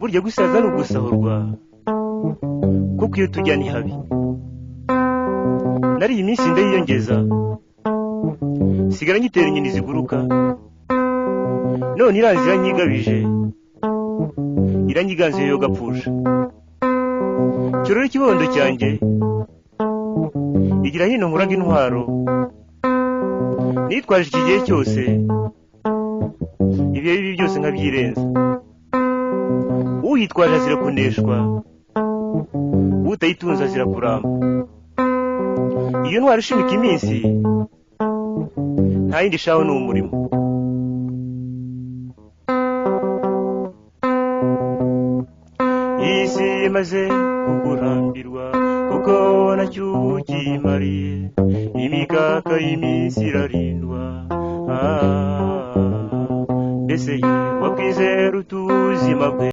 burya gusaza ni ugusahurwa kuko iyo tujya ni habi. Nari iyi minsi ndayiyongeza sigara nyitera inyoni ziguruka, none iranzi iranyigabije iranyiganze yo gapfusha. Kirore kibondo cyanjye igira hino nkuraga intwaro, nitwaje iki gihe cyose ibihe bibi byose nkabyirenza. Uyitwaje azira kuneshwa, utayitunza azira kuramba. Iyo ntwaro ishimika iminsi nta yindi shaho ni umurimo. Isi imaze kukurambirwa kuko nacyo ukimariye, imikaka y'iminsi irarindwa. Mbese ye wakwizera utuzima bwe